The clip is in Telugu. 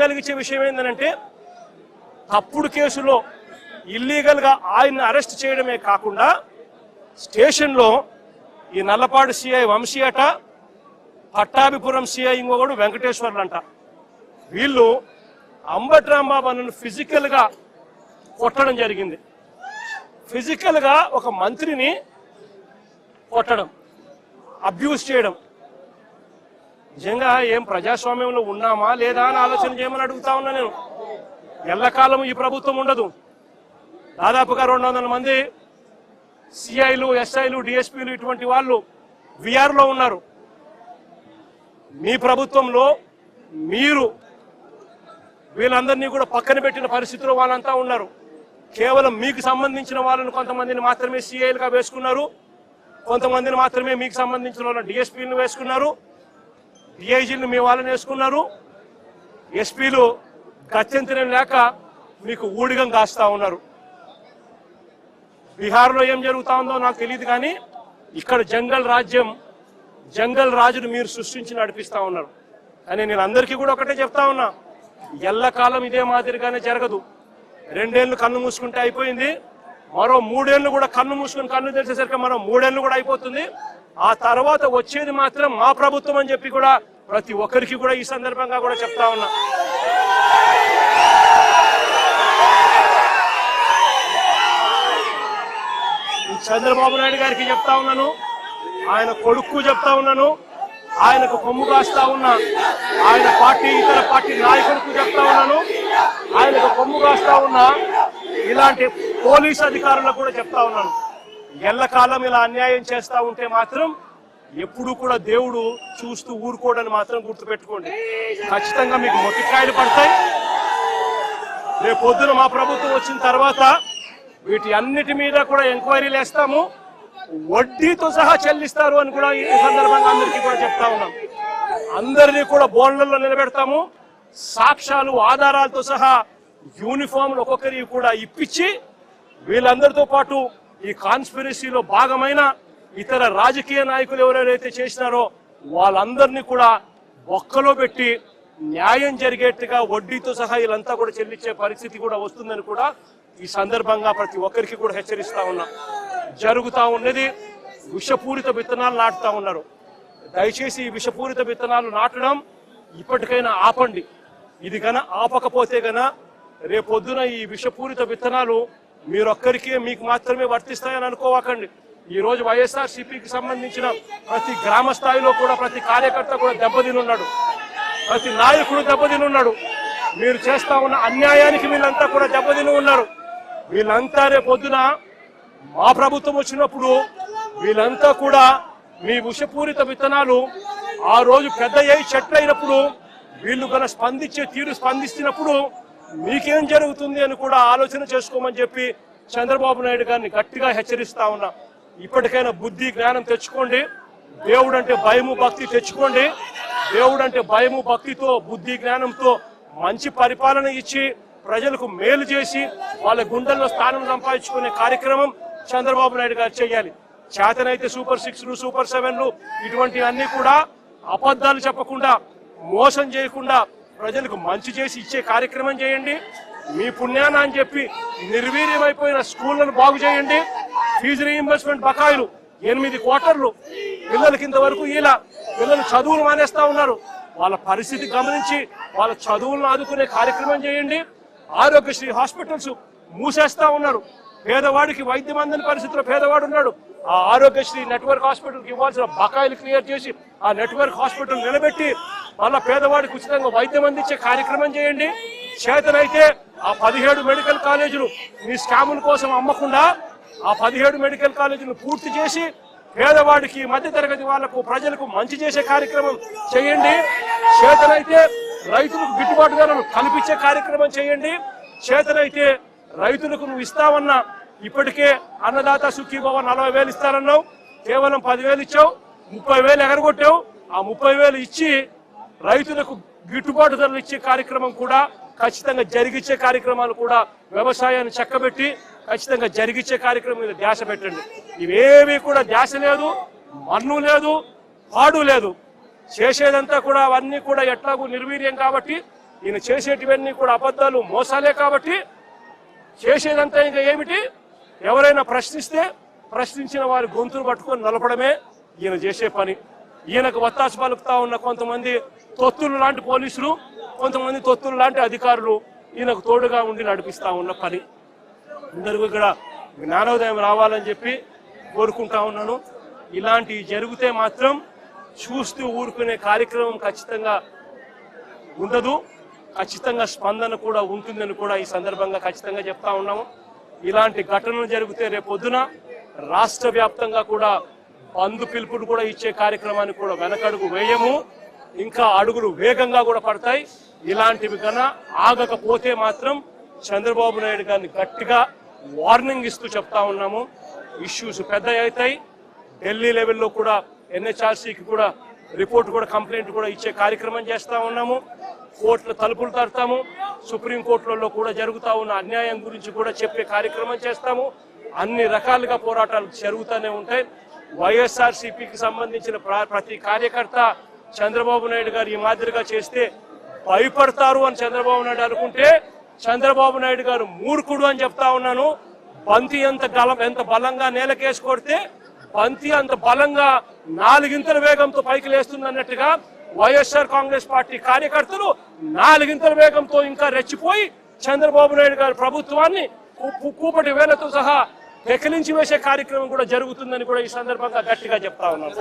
కలిగించే విషయం ఏంటంటే తప్పుడు కేసులో ఇల్లీగల్గా ఆయన్ని అరెస్ట్ చేయడమే కాకుండా స్టేషన్లో ఈ నల్లపాడు సిఐ వంశీ అట, పట్టాభిపురం సిఐ ఇంకొకడు వెంకటేశ్వర్లు అంట, వీళ్ళు అంబటి రాంబాబును ఫిజికల్గా కొట్టడం జరిగింది. ఫిజికల్గా ఒక మంత్రిని కొట్టడం, అబ్యూస్ చేయడం. నిజంగా ఏం ప్రజాస్వామ్యంలో ఉన్నామా లేదా అని ఆలోచన చేయమని అడుగుతా ఉన్నా నేను. ఎల్లకాలం ఈ ప్రభుత్వం ఉండదు. దాదాపుగా 200 మంది సిఐలు, ఎస్ఐలు, డిఎస్పీలు ఇటువంటి వాళ్ళు విఆర్లో ఉన్నారు. మీ ప్రభుత్వంలో మీరు వీళ్ళందరినీ కూడా పక్కన పెట్టిన పరిస్థితిలో వాళ్ళంతా ఉన్నారు. కేవలం మీకు సంబంధించిన వాళ్ళని కొంతమందిని మాత్రమే సిఐలుగా వేసుకున్నారు, కొంతమందిని మాత్రమే మీకు సంబంధించిన వాళ్ళని డిఎస్పీలను వేసుకున్నారు, డిఐజీలను మీ వాళ్ళని వేసుకున్నారు. ఎస్పీలు గత్యంతరం లేక మీకు ఊడిగం కాస్తా ఉన్నారు. బీహార్లో ఏం జరుగుతా ఉందో నాకు తెలియదు, కానీ ఇక్కడ జంగల్ రాజును మీరు సృష్టించి నడిపిస్తా ఉన్నారు. అని నేను అందరికీ కూడా ఒకటే చెప్తా ఉన్నా, ఎల్లకాలం ఇదే మాదిరిగానే జరగదు. 2 ఏళ్ళు కన్ను మూసుకుంటే అయిపోయింది, మరో 3 ఏళ్ళు కూడా కన్ను మూసుకుని కన్ను తెరిచేసరికి మరో 3 ఏళ్ళు కూడా అయిపోతుంది. ఆ తర్వాత వచ్చేది మాత్రం మా ప్రభుత్వం అని చెప్పి కూడా ప్రతి ఒక్కరికి కూడా ఈ సందర్భంగా కూడా చెప్తా ఉన్నా. చంద్రబాబు నాయుడు గారికి చెప్తా ఉన్నాను, ఆయన కొడుకు చెప్తా ఉన్నాను, ఆయనకు కొమ్ము కాస్తా ఉన్నా ఆయన పార్టీ ఇతర పార్టీ నాయకులకు చెప్తా ఉన్నాను, ఆయనకు కొమ్ము కాస్తా ఉన్నా ఇలాంటి పోలీస్ అధికారులకు కూడా చెప్తా ఉన్నాను. ఎల్లకాలం ఇలా అన్యాయం చేస్తా ఉంటే మాత్రం ఎప్పుడు కూడా దేవుడు చూస్తూ ఊరుకోవడానికి మాత్రం గుర్తుపెట్టుకోండి. ఖచ్చితంగా మీకు మొట్టికాయలు పడతాయి. రేపు పొద్దున మా ప్రభుత్వం వచ్చిన తర్వాత వీటి అన్నిటి మీద కూడా ఎంక్వైరీలు వేస్తాము, వడ్డీతో సహా చెల్లిస్తారు అని కూడా ఈ సందర్భంగా అందరికీ కూడా చెప్తా ఉన్నాం. అందరినీ కూడా బోన్లలో నిలబెడతాము, సాక్ష్యాలు ఆధారాలతో సహా యూనిఫామ్లు ఒక్కొక్కరికి కూడా ఇప్పించి వీళ్ళందరితో పాటు ఈ కాన్స్పిరసీలో భాగమైన ఇతర రాజకీయ నాయకులు ఎవరెవరైతే చేసినారో వాళ్ళందరినీ కూడా ఒక్కలో పెట్టి న్యాయం జరిగేట్టుగా వడ్డీతో సహా వీళ్ళంతా కూడా చెల్లించే పరిస్థితి కూడా వస్తుందని కూడా ఈ సందర్భంగా ప్రతి ఒక్కరికి కూడా హెచ్చరిస్తా ఉన్నా. జరుగుతా ఉన్నది విషపూరిత విత్తనాలు నాటుతా ఉన్నారు. దయచేసి ఈ విషపూరిత విత్తనాలు నాటడం ఇప్పటికైనా ఆపండి. ఇది గన ఆపకపోతే గన రేపొద్దున ఈ విషపూరిత విత్తనాలు మీరొక్కరికే మీకు మాత్రమే వర్తిస్తాయని అనుకోవకండి. ఈ రోజు వైఎస్ఆర్సీపీకి సంబంధించిన ప్రతి గ్రామ స్థాయిలో కూడా ప్రతి కార్యకర్త కూడా దెబ్బతినున్నాడు, ప్రతి నాయకుడు దెబ్బతినున్నాడు. మీరు చేస్తా ఉన్న అన్యాయానికి వీళ్ళంతా కూడా దెబ్బతిని ఉన్నారు. వీళ్ళంతా రేపొద్దున మా ప్రభుత్వం వచ్చినప్పుడు వీళ్ళంతా కూడా మీ విషపూరిత విత్తనాలు ఆ రోజు పెద్ద చెట్లు అయినప్పుడు వీళ్ళు గన స్పందిస్తున్నప్పుడు మీకేం జరుగుతుంది అని కూడా ఆలోచన చేసుకోమని చెప్పి చంద్రబాబు నాయుడు గారిని గట్టిగా హెచ్చరిస్తా ఉన్నా. ఇప్పటికైనా బుద్ధి జ్ఞానం తెచ్చుకోండి, దేవుడంటే భయము భక్తి తెచ్చుకోండి. దేవుడంటే భయము భక్తితో బుద్ధి జ్ఞానంతో మంచి పరిపాలన ఇచ్చి ప్రజలకు మేలు చేసి వాళ్ళ గుండెల్లో స్థానం సంపాదించుకునే కార్యక్రమం చంద్రబాబు నాయుడు గారు చేయాలి. చేతనైతే సూపర్ 6లు, సూపర్ 7లు ఇటువంటి అన్ని కూడా అబద్ధాలు చెప్పకుండా మోసం చేయకుండా ప్రజలకు మంచి చేసి ఇచ్చే కార్యక్రమం చేయండి. మీ పుణ్యాన అని చెప్పి నిర్వీర్యమైపోయిన స్కూళ్లను బాగు చేయండి. ఫీజు రీయింబర్స్మెంట్ బకాయిలు 8 క్వార్టర్లు పిల్లలకి ఇంతవరకు ఇలా పిల్లలు చదువులు మానేస్తా ఉన్నారు. వాళ్ళ పరిస్థితి గమనించి వాళ్ళ చదువులను ఆదుకునే కార్యక్రమం చేయండి. ఆరోగ్యశ్రీ హాస్పిటల్స్ మూసేస్తా ఉన్నారు. పేదవాడికి వైద్యం అందని పరిస్థితిలో పేదవాడు ఉన్నాడు. ఆ ఆరోగ్యశ్రీ నెట్వర్క్ హాస్పిటల్కి ఇవ్వాల్సిన బకాయిలు క్లియర్ చేసి ఆ నెట్వర్క్ హాస్పిటల్ నిలబెట్టి మళ్ళా పేదవాడికి ఉచితంగా వైద్యం అందించే కార్యక్రమం చేయండి. చేతనైతే ఆ 17 మెడికల్ కాలేజీలు మీ స్కాముల కోసం అమ్మకుండా ఆ 17 మెడికల్ కాలేజీలు పూర్తి చేసి పేదవాడికి, మధ్యతరగతి వాళ్లకు, ప్రజలకు మంచి చేసే కార్యక్రమం చేయండి. చేతనైతే రైతులకు గిట్టుబాటు ధరలు కల్పించే కార్యక్రమం చేయండి. చేతనైతే రైతులకు నువ్వు ఇస్తావన్నా ఇప్పటికే అన్నదాత సుఖీభవ 40,000 ఇస్తానన్నావు, కేవలం 10,000 ఇచ్చావు, 30,000 ఎగరగొట్టావు. ఆ 30,000 ఇచ్చి రైతులకు గిట్టుబాటు ధరలు ఇచ్చే కార్యక్రమం కూడా ఖచ్చితంగా జరిగించే కార్యక్రమాలు కూడా వ్యవసాయాన్ని చక్కబెట్టి ఖచ్చితంగా జరిగించే కార్యక్రమం మీద ధ్యాస పెట్టండి. ఇవేవి కూడా ధ్యాస లేదు, మన్ను లేదు, పాడు లేదు. చేసేదంతా కూడా అవన్నీ కూడా ఎట్లాగూ నిర్వీర్యం కాబట్టి ఈయన చేసేటివన్నీ కూడా అబద్ధాలు మోసాలే కాబట్టి చేసేదంతా ఇంకా ఏమిటి, ఎవరైనా ప్రశ్నిస్తే ప్రశ్నించిన వారి గొంతులు పట్టుకొని నలపడమే ఈయన చేసే పని. ఈయనకు వత్తాసు పలుకుతా ఉన్న కొంతమంది తొత్తులు లాంటి పోలీసులు, కొంతమంది తొత్తులు లాంటి అధికారులు ఈయనకు తోడుగా ఉండి నడిపిస్తా ఉన్న పని. అందరికీ ఇక్కడ జ్ఞానోదయం రావాలని చెప్పి కోరుకుంటా ఉన్నాను. ఇలాంటివి జరిగితే మాత్రం చూస్తూ ఊరుకునే కార్యక్రమం ఖచ్చితంగా ఉండదు, ఖచ్చితంగా స్పందన కూడా ఉంటుందని కూడా ఈ సందర్భంగా ఖచ్చితంగా చెప్తా ఉన్నాము. ఇలాంటి ఘటనలు జరిగితే రేపొద్దున రాష్ట్ర వ్యాప్తంగా కూడా బంద్ పిలుపులు కూడా ఇచ్చే కార్యక్రమాన్ని కూడా వెనకడుగు వేయము, ఇంకా అడుగులు వేగంగా కూడా పడతాయి. ఇలాంటివి కన్నా ఆగకపోతే మాత్రం చంద్రబాబు నాయుడు గారిని గట్టిగా వార్నింగ్ ఇస్తూ చెప్తా ఉన్నాము. ఇష్యూస్ పెద్ద అవుతాయి. ఢిల్లీ లెవెల్లో కూడా ఎన్హెచ్ఆర్సీకి కూడా రిపోర్ట్ కూడా కంప్లైంట్ కూడా ఇచ్చే కార్యక్రమం చేస్తా ఉన్నాము. కోర్టుల తలుపులు తడతాము. సుప్రీంకోర్టులలో కూడా జరుగుతా ఉన్న అన్యాయం గురించి కూడా చెప్పే కార్యక్రమం చేస్తాము. అన్ని రకాలుగా పోరాటాలు జరుగుతూనే ఉంటాయి. వైఎస్ఆర్సీపీకి సంబంధించిన ప్రతి కార్యకర్త చంద్రబాబు నాయుడు గారు ఈ మాదిరిగా చేస్తే భయపడతారు అని చంద్రబాబు నాయుడు అనుకుంటే చంద్రబాబు నాయుడు గారు మూర్ఖుడు అని చెప్తా ఉన్నాను. బంతి ఎంత బలంగా నేలకేసి కొడితే బంతి అంత బలంగా 4 ఇంతల వేగంతో పైకి లేస్తుంది అన్నట్టుగా వైఎస్ఆర్ కాంగ్రెస్ పార్టీ కార్యకర్తలు 4 ఇంతల వేగంతో ఇంకా రెచ్చిపోయి చంద్రబాబు నాయుడు గారి ప్రభుత్వాన్ని కూపటి వేలతో సహా పెకిలించి వేసే కార్యక్రమం కూడా జరుగుతుందని కూడా ఈ సందర్భంగా గట్టిగా చెప్తా ఉన్నాను.